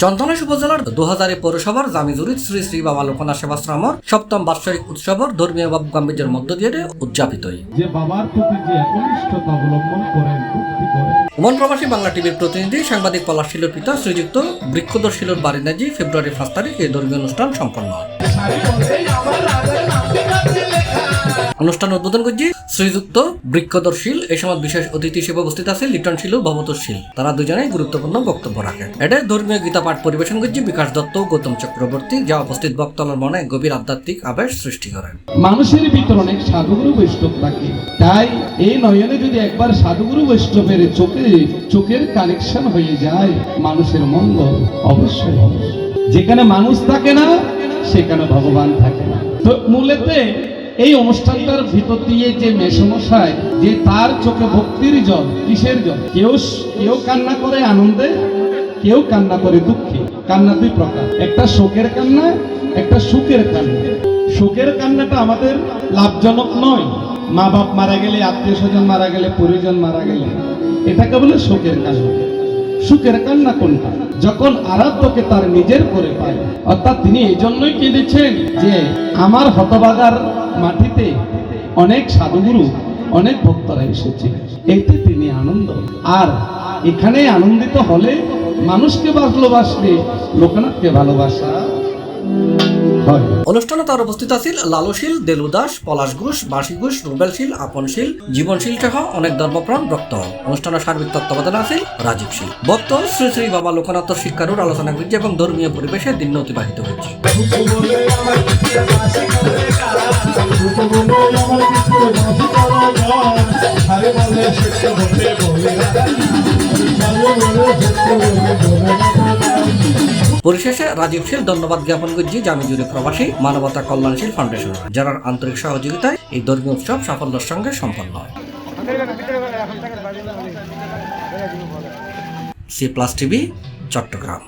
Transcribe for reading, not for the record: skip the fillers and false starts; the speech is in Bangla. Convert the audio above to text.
চন্দনাইশ উপজেলার 2000 পৌরসভার জামিজুরিত শ্রী শ্রী বাবা লোকনাথ সেবাশ্রমর সপ্তম বাৎসরিক উৎসবর ধর্মীয় ভাব গাম্ভীর্যের মধ্য দিয়ে উদযাপিত যে বাবার প্রতি যে একনিষ্ঠতা অবলম্বন করেন ভক্তি করেন। ওমান প্রবাসী বাংলা টিভির প্রতিনিধি সাংবাদিক পলাশ শিলর পিতা শ্রীযুক্ত বৃক্ষধর শিলর বারিন্দাজি ফেব্রুয়ারি 5 তারিখ এই ধর্মীয় অনুষ্ঠান সম্পন্ন হয়। অনুষ্ঠান উদ্বোধন করছি শ্রীযুক্ত বৃক্ষধর শীল। এই সময় বিশেষ অতিথি হিসেবে উপস্থিত আছে লিটন শীল ও ভবতোষ শীল। তারা দুজনেই গুরুত্বপূর্ণ বক্তব্য রাখেন। এটা ধর্মীয় গীতা পাঠ পরিবেশন করছি বিকাশ দত্ত ও গৌতম চক্রবর্তী, যা উপস্থিত বক্তাদের মনে গভীর আধ্যাত্মিক আবেশ সৃষ্টি করেন। মানুষের ভিতর অনেক সাধুগুরু বৈষ্ণব থাকে, তাই এই নয়নে যদি একবার সাধুগুরু বৈষ্ণবের চোখের কানেকশন হয়ে যায়, মানুষের মঙ্গল অবশ্যই হবে। যেখানে মানুষ থাকে না সেখানে ভগবান থাকে না। তো মূলতে এই অনুষ্ঠানটার ভিতর দিয়ে যে মেসমশাই যে তার চোখে ভক্তির জল, কিসের জল? কেউ কান্না করে আনন্দে, কেউ কান্না করে দুঃখে। কান্না দুই প্রকার, একটা শোকের কান্না, একটা সুখের কান্না। শোকের কান্নাটা আমাদের লাভজনক নয়। মা বাপ মারা গেলে, আত্মীয় স্বজন মারা গেলে, পরিজন মারা গেলে, এটাকে বলে শোকের কান্না। সুখের কান্না কোনটা? যখন আরাধ্যকে তার নিজের করে পায়, অর্থাৎ তিনি এই জন্যই কেঁদেছেন যে আমার হতবাগার মাটিতে অনেক সাধুগুরু, অনেক ভক্তরা এসেছে, এতে তিনি আনন্দ। আর এখানে আনন্দিত হলে মানুষকে ভালোবাসলে লোকনাথকে ভালোবাসা হয়। অনুষ্ঠানে তার উপস্থিত আছেন লালুশীল, দেলুদাস, পলাশ ঘোষ, বাসী ঘোষ, রুবেলশীল, আপনশীল, জীবনশীল সহ অনেক ধর্মপ্রাণ ভক্ত। অনুষ্ঠানের সার্বিক তত্ত্বাবধানে আছে রাজীব শীল। ভক্ত শ্রী শ্রী বাবা লোকনাথ শিক্ষারূঢ় আলোচনা করছে এবং ধর্মীয় পরিবেশে দিন অতিবাহিত হয়েছে। পরিশেষে রাজীব শীল ধন্যবাদ জ্ঞাপন করছি জামিজুরি প্রবাসী মানবতা কল্যাণশীল ফাউন্ডেশন, যার আন্তরিক সহযোগিতায় এই ধর্মীয় উৎসব সাফল্যের সঙ্গে সম্পন্ন হয়। C+ TV, Chittagong.